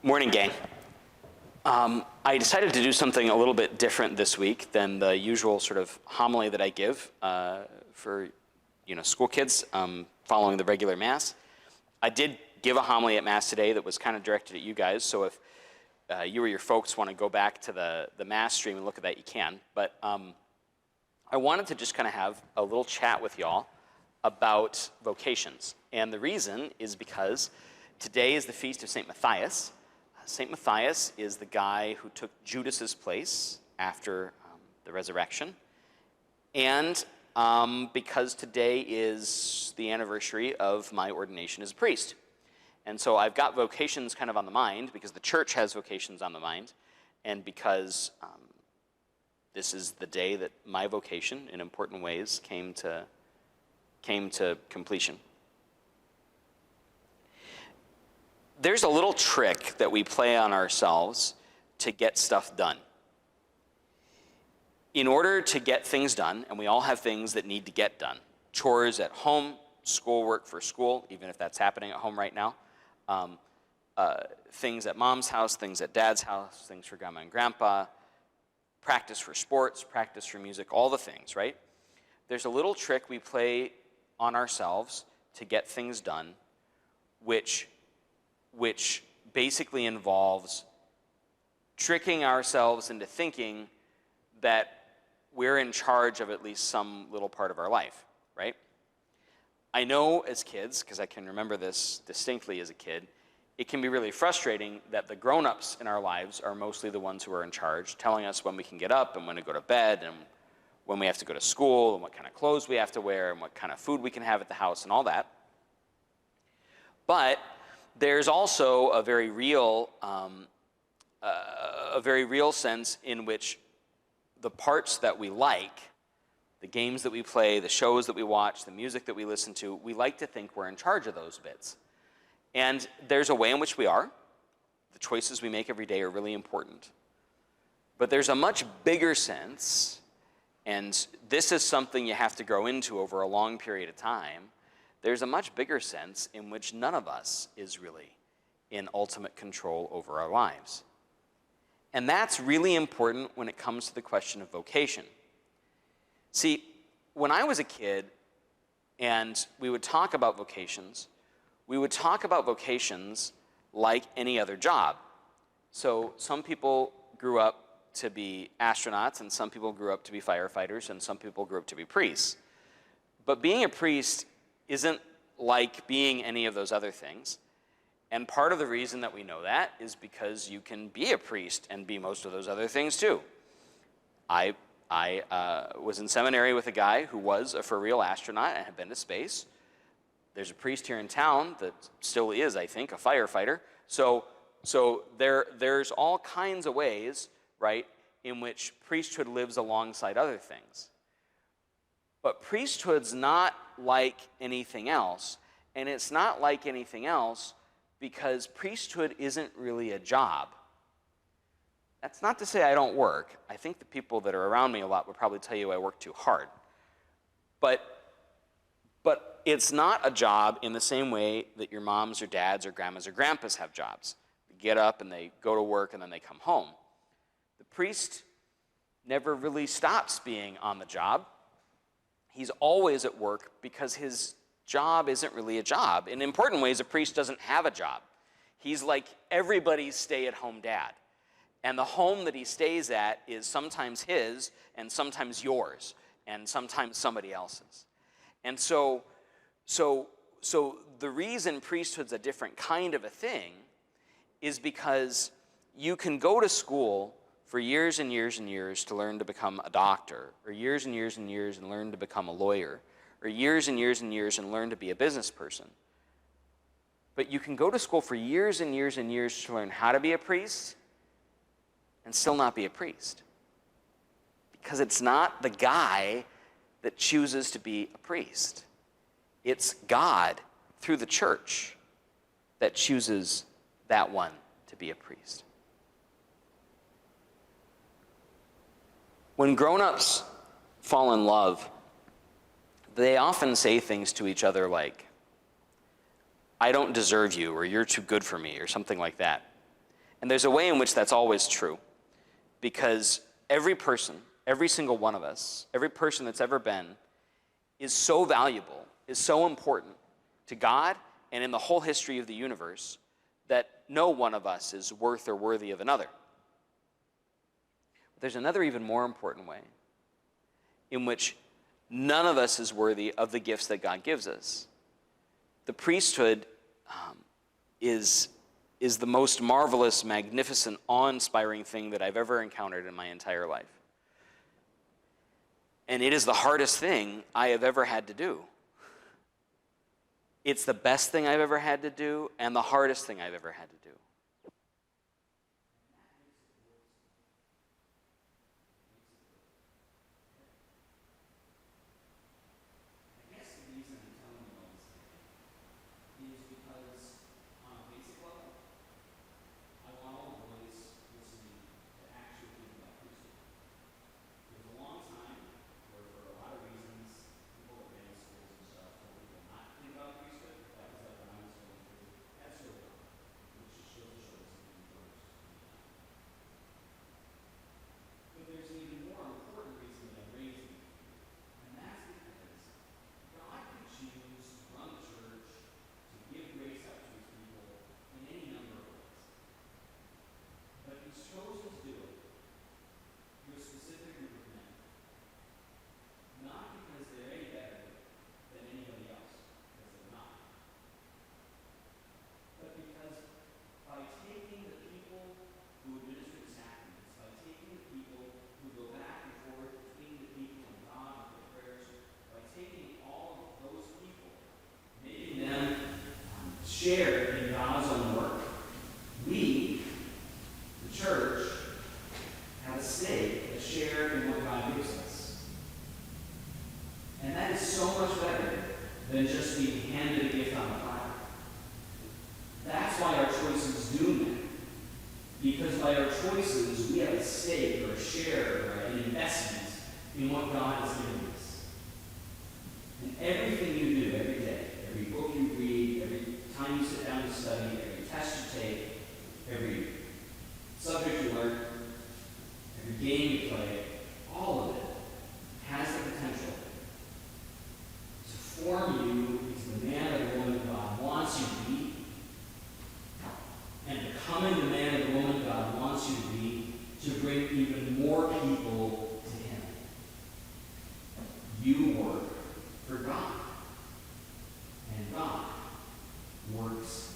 Morning, gang. I decided to do something a little bit different this week than the usual sort of homily that I give for school kids following the regular Mass. I did give a homily at Mass today that was kind of directed at you guys, so if you or your folks want to go back to the Mass stream and look at that, you can. But I wanted to just kind of have a little chat with y'all about vocations. And the reason is because today is the feast of St. Matthias. St. Matthias is the guy who took Judas's place after the resurrection. And because today is the anniversary of my ordination as a priest. And so I've got vocations kind of on the mind because the church has vocations on the mind, and because this is the day that my vocation in important ways came to completion. There's a little trick that we play on ourselves to get stuff done. In order to get things done, and we all have things that need to get done, chores at home, schoolwork for school, even if that's happening at home right now, things at mom's house, things at dad's house, things for grandma and grandpa, practice for sports, practice for music, all the things, right? There's a little trick we play on ourselves to get things done, which basically involves tricking ourselves into thinking that we're in charge of at least some little part of our life, right? I know as kids, because I can remember this distinctly as a kid, it can be really frustrating that the grown-ups in our lives are mostly the ones who are in charge, telling us when we can get up and when to go to bed and when we have to go to school and what kind of clothes we have to wear and what kind of food we can have at the house and all that. But there's also a very real sense in which the parts that we like, the games that we play, the shows that we watch, the music that we listen to, we like to think we're in charge of those bits. And there's a way in which we are. The choices we make every day are really important. But there's a much bigger sense, and this is something you have to grow into over a long period of time. There's a much bigger sense in which none of us is really in ultimate control over our lives. And that's really important when it comes to the question of vocation. See, when I was a kid and we would talk about vocations, we would talk about vocations like any other job. So some people grew up to be astronauts, and some people grew up to be firefighters, and some people grew up to be priests. But being a priest isn't like being any of those other things. And part of the reason that we know that is because you can be a priest and be most of those other things too. I was in seminary with a guy who was a for-real astronaut and had been to space. There's a priest here in town that still is, I think, a firefighter. So there's all kinds of ways, right, in which priesthood lives alongside other things. But priesthood's not like anything else, and it's not like anything else because priesthood isn't really a job. That's not to say I don't work. I think the people that are around me a lot would probably tell you I work too hard. But it's not a job in the same way that your moms or dads or grandmas or grandpas have jobs. They get up and they go to work and then they come home. The priest never really stops being on the job. He's always at work because his job isn't really a job. In important ways, a priest doesn't have a job. He's like everybody's stay-at-home dad. And the home that he stays at is sometimes his and sometimes yours and sometimes somebody else's. And so the reason priesthood's a different kind of a thing is because you can go to school for years and years and years to learn to become a doctor, or years and years and years and learn to become a lawyer, or years and years and years and learn to be a business person. But you can go to school for years and years and years to learn how to be a priest and still not be a priest. Because it's not the guy that chooses to be a priest. It's God, through the church, that chooses that one to be a priest. When grown-ups fall in love, they often say things to each other like, I don't deserve you, or you're too good for me, or something like that. And there's a way in which that's always true, because every person, every single one of us, every person that's ever been, is so valuable, is so important to God and in the whole history of the universe that no one of us is worth or worthy of another. But there's another even more important way in which none of us is worthy of the gifts that God gives us. The priesthood is the most marvelous, magnificent, awe-inspiring thing that I've ever encountered in my entire life. And it is the hardest thing I have ever had to do. It's the best thing I've ever had to do and the hardest thing I've ever had to do. Share in God's own work. We, the church, have a stake, a share in what God gives us. And that is so much better than just being handed a gift on a platter. That's why our choices do matter. Because by our choices, we have a stake or a share or an investment in what God has given us. And everything you do every day, every book you read, every time you sit down to study, every test you take, every subject you learn, every game you play, all of it has the potential to form you into the man or the woman God wants you to be, and becoming the man or the woman God wants you to be, to bring even more people to Him. You work for God, and God works